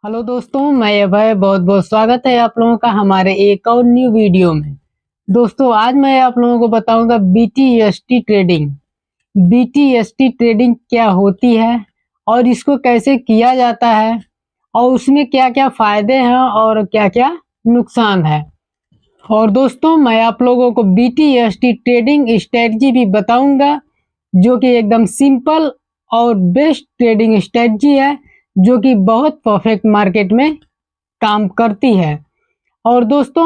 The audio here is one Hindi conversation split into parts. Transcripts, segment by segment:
हेलो दोस्तों, मैं अभय। बहुत बहुत स्वागत है आप लोगों का हमारे एक और न्यू वीडियो में। दोस्तों, आज मैं आप लोगों को बताऊंगा बीटीएसटी ट्रेडिंग। बीटीएसटी ट्रेडिंग क्या होती है और इसको कैसे किया जाता है और उसमें क्या क्या फायदे हैं और क्या क्या नुकसान है। और दोस्तों, मैं आप लोगों को बीटीएसटी ट्रेडिंग स्ट्रेटजी भी बताऊंगा, जो कि एकदम सिंपल और बेस्ट ट्रेडिंग स्ट्रेटजी है, जो कि बहुत परफेक्ट मार्केट में काम करती है। और दोस्तों,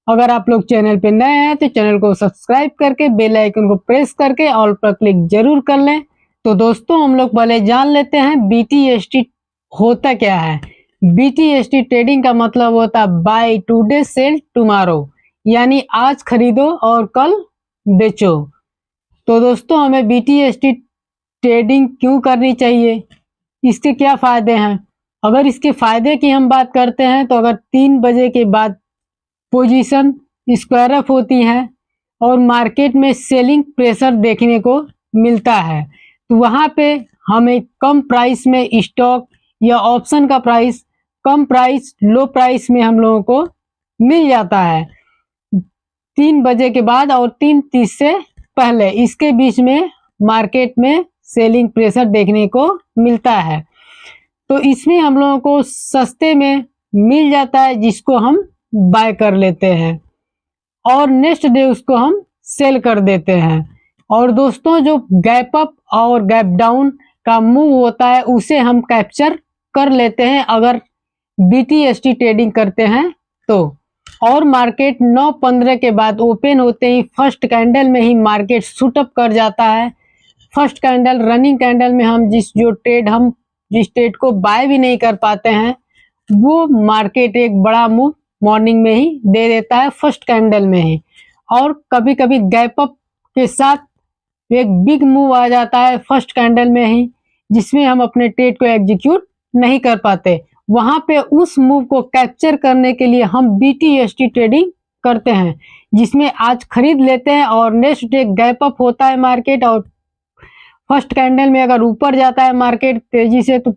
अगर आप लोग चैनल पे नए हैं तो चैनल को सब्सक्राइब करके बेल आइकन को प्रेस करके ऑल पर क्लिक जरूर कर लें। तो दोस्तों, हम लोग पहले जान लेते हैं बीटीएसटी होता क्या है। बीटीएसटी ट्रेडिंग का मतलब होता है बाय टुडे सेल टुमारो, यानी आज खरीदो और कल बेचो। तो दोस्तों, हमें बीटीएसटी ट्रेडिंग क्यों करनी चाहिए, इसके क्या फायदे हैं। अगर इसके फायदे की हम बात करते हैं तो अगर 3 बजे के बाद पोजीशन स्क्वायर अप होती है और मार्केट में सेलिंग प्रेशर देखने को मिलता है, तो वहां पे हमें कम प्राइस में स्टॉक या ऑप्शन का प्राइस कम प्राइस लो प्राइस में हम लोगों को मिल जाता है 3 बजे के बाद और 3:30 से पहले। इसके बीच में मार्केट में सेलिंग प्रेशर देखने को मिलता है, तो इसमें हम लोगों को सस्ते में मिल जाता है, जिसको हम बाय कर लेते हैं और नेक्स्ट डे उसको हम सेल कर देते हैं। और दोस्तों, जो गैप अप और गैप डाउन का मूव होता है उसे हम कैप्चर कर लेते हैं अगर बीटीएसटी ट्रेडिंग करते हैं तो। और मार्केट 9:15 के बाद ओपन होते ही फर्स्ट कैंडल में ही मार्केट शूट अप कर जाता है। फर्स्ट कैंडल रनिंग कैंडल में हम जिस ट्रेड को बाय भी नहीं कर पाते हैं, वो मार्केट एक बड़ा मूव मॉर्निंग में ही दे देता है फर्स्ट कैंडल में ही। और कभी कभी गैप अप के साथ एक बिग मूव आ जाता है फर्स्ट कैंडल में ही, जिसमें हम अपने ट्रेड को एग्जीक्यूट नहीं कर पाते। वहां पे उस मूव को कैप्चर करने के लिए हम बीटीएसटी ट्रेडिंग करते हैं, जिसमें आज खरीद लेते हैं और नेक्स्ट डे गैप अप होता है मार्केट और फर्स्ट कैंडल में अगर ऊपर जाता है मार्केट तेजी से तो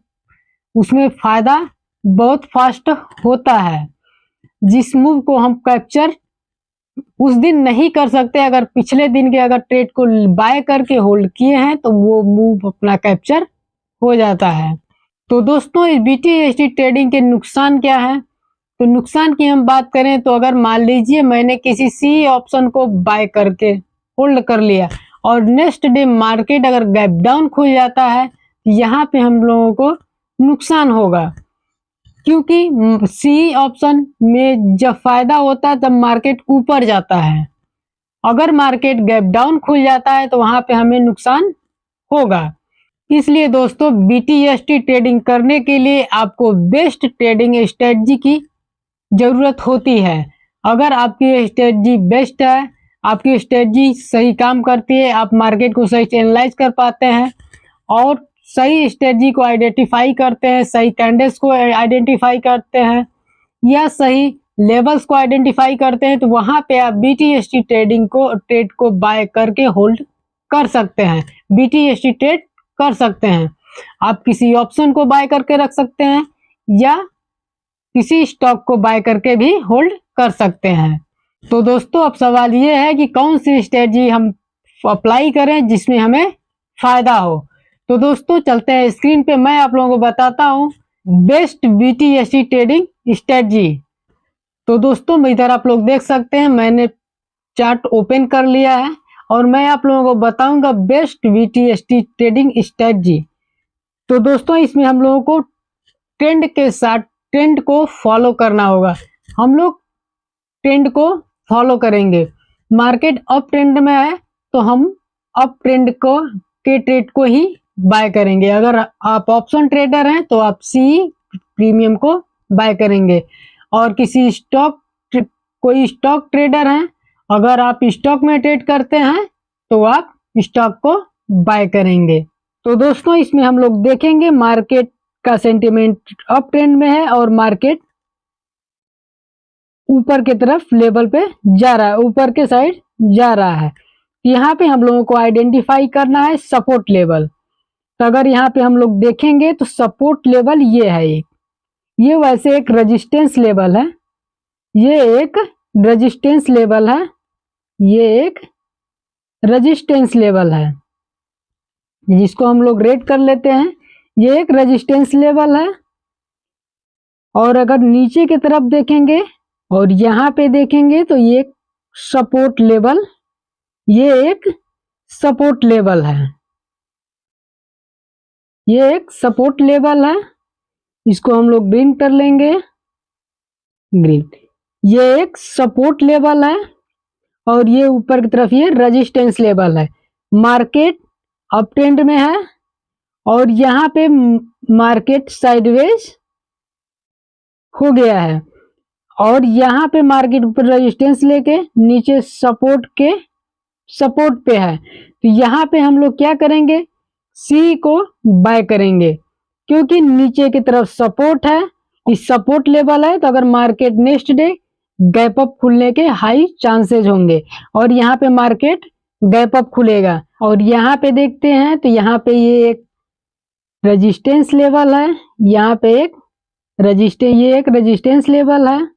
उसमें फायदा बहुत फास्ट होता है। जिस मूव को हम कैप्चर उस दिन नहीं कर सकते, अगर पिछले दिन के अगर ट्रेड को बाय करके होल्ड किए हैं तो वो मूव अपना कैप्चर हो जाता है। तो दोस्तों, इस बीटीएसटी ट्रेडिंग के नुकसान क्या है। तो नुकसान की हम बात करें तो अगर मान लीजिए मैंने किसी सी ऑप्शन को बाय करके होल्ड कर लिया और नेक्स्ट डे मार्केट अगर गैप डाउन खुल जाता है, यहाँ पे हम लोगों को नुकसान होगा, क्योंकि सी ऑप्शन में जब फायदा होता है तब मार्केट ऊपर जाता है। अगर मार्केट गैप डाउन खुल जाता है तो वहां पे हमें नुकसान होगा। इसलिए दोस्तों, बीटीएसटी ट्रेडिंग करने के लिए आपको बेस्ट ट्रेडिंग स्ट्रेटजी की जरूरत होती है। अगर आपकी स्ट्रेटजी बेस्ट है, आपकी स्ट्रेटजी सही काम करती है, आप मार्केट को सही से एनालाइज कर पाते हैं और सही स्ट्रेटजी को आइडेंटिफाई करते हैं, सही कैंडल्स को आइडेंटिफाई करते हैं या सही लेवल्स को आइडेंटिफाई करते हैं, तो वहां पे आप बीटीएसटी ट्रेड को बाय करके होल्ड कर सकते हैं, बीटीएसटी ट्रेड कर सकते हैं। आप किसी ऑप्शन को बाय करके रख सकते हैं या किसी स्टॉक को बाय करके भी होल्ड कर सकते हैं। तो दोस्तों, अब सवाल ये है कि कौन सी स्ट्रेटजी हम अप्लाई करें जिसमें हमें फायदा हो। तो दोस्तों, चलते हैं स्क्रीन पे, मैं आप लोगों को बताता हूँ बेस्ट बीटीएसटी ट्रेडिंग स्ट्रेटजी। तो दोस्तों, इधर आप लोग देख सकते हैं, मैंने चार्ट ओपन कर लिया है और मैं आप लोगों को बताऊंगा बेस्ट बीटीएसटी ट्रेडिंग स्ट्रेटजी। तो दोस्तों, इसमें हम लोगों को ट्रेंड के साथ ट्रेंड को फॉलो करना होगा। हम लोग ट्रेंड को फॉलो करेंगे। मार्केट अप ट्रेंड में है तो हम अप ट्रेंड के ट्रेड को ही बाय करेंगे। अगर आप ऑप्शन ट्रेडर हैं तो आप सी प्रीमियम को बाय करेंगे। और कोई स्टॉक ट्रेडर हैं, अगर आप स्टॉक में ट्रेड करते हैं तो आप स्टॉक को बाय करेंगे। तो दोस्तों, इसमें हम लोग देखेंगे मार्केट का सेंटीमेंट अप ट्रेंड में है और मार्केट ऊपर की तरफ लेवल पे जा रहा है, ऊपर के साइड जा रहा है। यहाँ पे हम लोगों को आइडेंटिफाई करना है सपोर्ट लेवल। तो अगर यहाँ पे हम लोग देखेंगे तो सपोर्ट लेवल ये है, ये वैसे एक रेजिस्टेंस लेवल है, ये एक रेजिस्टेंस लेवल है, ये एक रेजिस्टेंस लेवल है, जिसको हम लोग रेट कर लेते हैं। ये एक रेजिस्टेंस लेवल है। और अगर नीचे की तरफ देखेंगे और यहाँ पे देखेंगे तो ये एक सपोर्ट लेवल, ये एक सपोर्ट लेवल है, ये एक सपोर्ट लेवल है। इसको हम लोग ग्रीन कर लेंगे, ग्रीन। ये एक सपोर्ट लेवल है और ये ऊपर की तरफ ये रेजिस्टेंस लेवल है। मार्केट अप ट्रेंड में है और यहाँ पे मार्केट साइडवेज हो गया है और यहाँ पे मार्केट ऊपर रेजिस्टेंस लेके नीचे सपोर्ट पे है। तो यहाँ पे हम लोग क्या करेंगे, सी को बाय करेंगे, क्योंकि नीचे की तरफ सपोर्ट है, इस सपोर्ट लेवल है। तो अगर market next day gap up खुलने के हाई चांसेस होंगे और यहाँ पे मार्केट गैप अप खुलेगा। और यहाँ पे देखते हैं तो यहाँ पे ये एक रेजिस्टेंस लेवल है, यहाँ पे एक ये एक रेजिस्टेंस लेवल है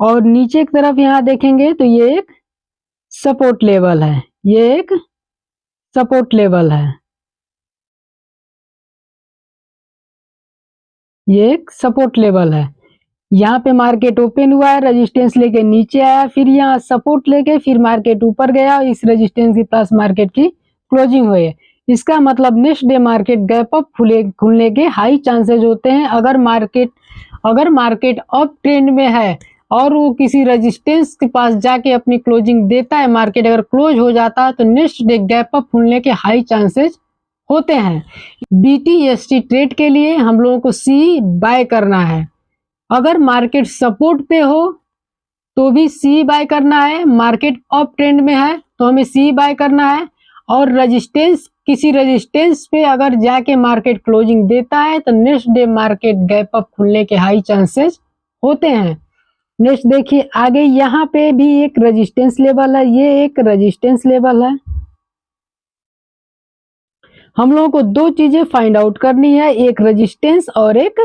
और नीचे की तरफ यहाँ देखेंगे तो ये एक सपोर्ट लेवल है, ये एक सपोर्ट लेवल है, ये एक सपोर्ट लेवल है। यहाँ पे मार्केट ओपन हुआ है, रेजिस्टेंस लेके नीचे आया, फिर यहाँ सपोर्ट लेके फिर मार्केट ऊपर गया और इस रेजिस्टेंस के पास मार्केट की क्लोजिंग हुई है। इसका मतलब next day market gap up खुलने के हाई चांसेस होते हैं। अगर मार्केट अप ट्रेंड में है और वो किसी रेजिस्टेंस के पास जाके अपनी क्लोजिंग देता है, मार्केट अगर क्लोज हो जाता है तो नेक्स्ट डे गैप अप खुलने के हाई चांसेस होते हैं। BTST ट्रेड के लिए हम लोगों को सी बाय करना है। अगर मार्केट सपोर्ट पे हो तो भी सी बाय करना है, मार्केट अप ट्रेंड में है तो हमें सी बाय करना है। और किसी रेजिस्टेंस पे अगर जाके मार्केट क्लोजिंग देता है तो next day market gap up खुलने के हाई चांसेस होते हैं। नेक्स्ट देखिए आगे, यहाँ पे भी एक रेजिस्टेंस लेवल है, ये एक रेजिस्टेंस लेवल है। हम लोगों को दो चीजें फाइंड आउट करनी है, एक रेजिस्टेंस और एक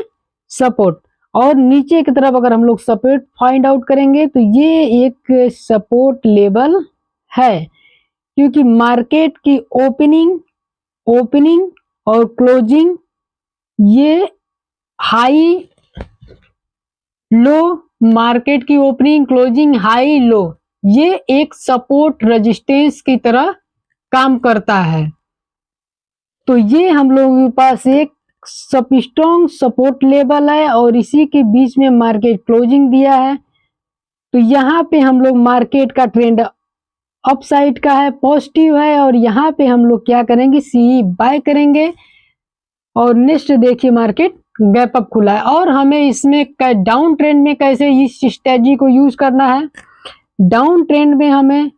सपोर्ट। और नीचे की तरफ अगर हम लोग सपोर्ट फाइंड आउट करेंगे तो ये एक सपोर्ट लेवल है, क्योंकि मार्केट की ओपनिंग और क्लोजिंग, ये हाई लो, मार्केट की ओपनिंग क्लोजिंग हाई लो, ये एक सपोर्ट रेजिस्टेंस की तरह काम करता है। तो ये हम लोगों के पास एक स्ट्रॉन्ग सपोर्ट लेवल है और इसी के बीच में मार्केट क्लोजिंग दिया है। तो यहाँ पे हम लोग मार्केट का ट्रेंड अप साइड का है, पॉजिटिव है और यहाँ पे हम लोग क्या करेंगे, सी बाय करेंगे। और नेक्स्ट देखिए मार्केट गैप अप खुला है और हमें इसमें डाउन ट्रेंड में कैसे इस स्ट्रेटजी को यूज करना है। डाउन ट्रेंड में हमें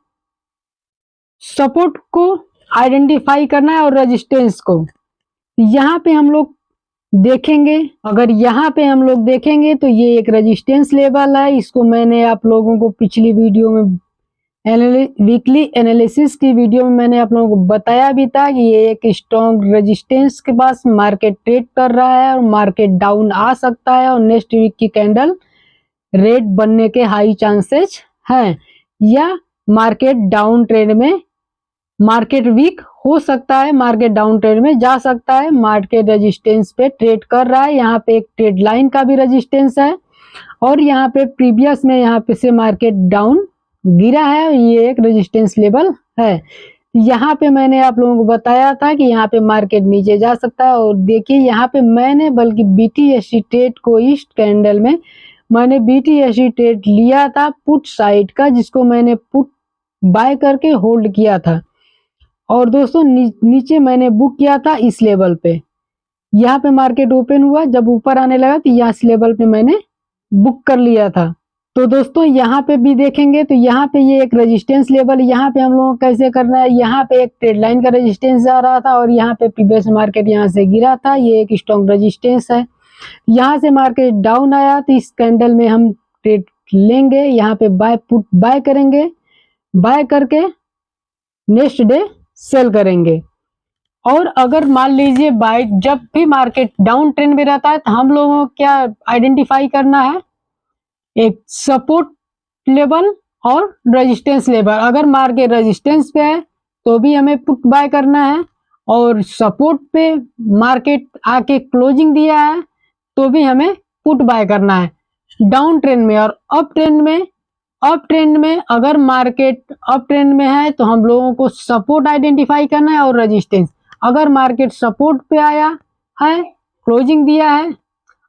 सपोर्ट को आइडेंटिफाई करना है और रेजिस्टेंस को। यहाँ पे हम लोग देखेंगे, अगर यहाँ पे हम लोग देखेंगे तो ये एक रेजिस्टेंस लेवल है। इसको मैंने आप लोगों को पिछली वीडियो में वीकली एनालिसिस की वीडियो में मैंने आप लोगों को बताया भी था कि ये एक स्ट्रॉन्ग रेजिस्टेंस के पास मार्केट ट्रेड कर रहा है और मार्केट डाउन आ सकता है और नेक्स्ट वीक की कैंडल रेड बनने के हाई चांसेस हैं, या मार्केट डाउन ट्रेड में मार्केट वीक हो सकता है, मार्केट डाउन ट्रेड में जा सकता है। मार्केट रेजिस्टेंस पे ट्रेड कर रहा है, यहाँ पे एक ट्रेड लाइन का भी रेजिस्टेंस है और यहाँ पे प्रीवियस में यहाँ पे से मार्केट डाउन गिरा है, ये एक रेजिस्टेंस लेवल है। यहाँ पे मैंने आप लोगों को बताया था कि यहाँ पे मार्केट नीचे जा सकता है। और देखिए यहाँ पे मैंने बल्कि BTST ट्रेड को इस कैंडल में मैंने BTST ट्रेड लिया था पुट साइड का, जिसको मैंने पुट बाय करके होल्ड किया था। और दोस्तों नीचे मैंने बुक किया था इस लेवल पे। यहाँ पे मार्केट ओपन हुआ, जब ऊपर आने लगा तो यहाँ इस लेवल पे मैंने बुक कर लिया था। तो दोस्तों यहाँ पे भी देखेंगे तो यहाँ पे ये एक रेजिस्टेंस लेवल, यहाँ पे हम लोगों को कैसे करना है, यहाँ पे एक ट्रेड लाइन का रेजिस्टेंस आ रहा था और यहाँ पे प्रीवियस मार्केट यहाँ से गिरा था, ये एक स्ट्रॉन्ग रेजिस्टेंस है। यहाँ से मार्केट डाउन आया तो इस कैंडल में हम ट्रेड लेंगे, यहाँ पे पुट बाय करेंगे, बाय करके नेक्स्ट डे सेल करेंगे। और अगर मान लीजिए बाय जब भी मार्केट डाउन ट्रेंड में रहता है तो हम लोगों को क्या आइडेंटिफाई करना है, एक सपोर्ट लेवल और रेजिस्टेंस लेवल। अगर मार्केट रेजिस्टेंस पे है तो भी हमें पुट बाय करना है, और सपोर्ट पे मार्केट आके क्लोजिंग दिया है तो भी हमें पुट बाय करना है डाउन ट्रेंड में। और अप ट्रेंड में अगर मार्केट अप ट्रेंड में है तो हम लोगों को सपोर्ट आइडेंटिफाई करना है और रेजिस्टेंस। अगर मार्केट सपोर्ट पे आया है, क्लोजिंग दिया है,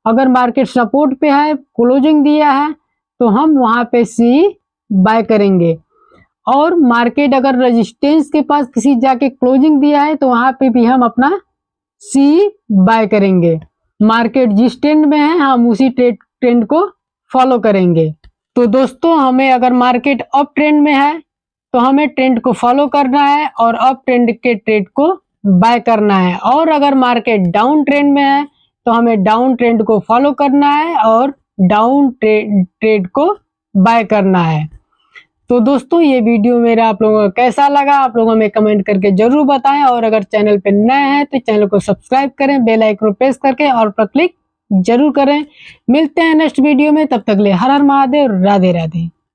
अगर मार्केट सपोर्ट पे है, क्लोजिंग दिया है, तो हम वहां पे सी बाय करेंगे। और मार्केट अगर रेजिस्टेंस के पास किसी जाके क्लोजिंग दिया है तो वहां पे भी हम अपना सी बाय करेंगे। मार्केट जिस ट्रेंड में है हम उसी ट्रेंड को फॉलो करेंगे। तो दोस्तों हमें अगर मार्केट अप ट्रेंड में है तो हमें ट्रेंड को फॉलो करना है और अप ट्रेंड के ट्रेड को बाय करना है, और अगर मार्केट डाउन ट्रेंड में है तो हमें डाउन ट्रेंड को फॉलो करना है और डाउन ट्रेड को बाय करना है। तो दोस्तों ये वीडियो मेरा आप लोगों को कैसा लगा आप लोगों में कमेंट करके जरूर बताएं, और अगर चैनल पे नए हैं तो चैनल को सब्सक्राइब करें, बेल आइकन प्रेस करके और पर क्लिक जरूर करें। मिलते हैं नेक्स्ट वीडियो में, तब तक ले हर हर महादेव, राधे राधे।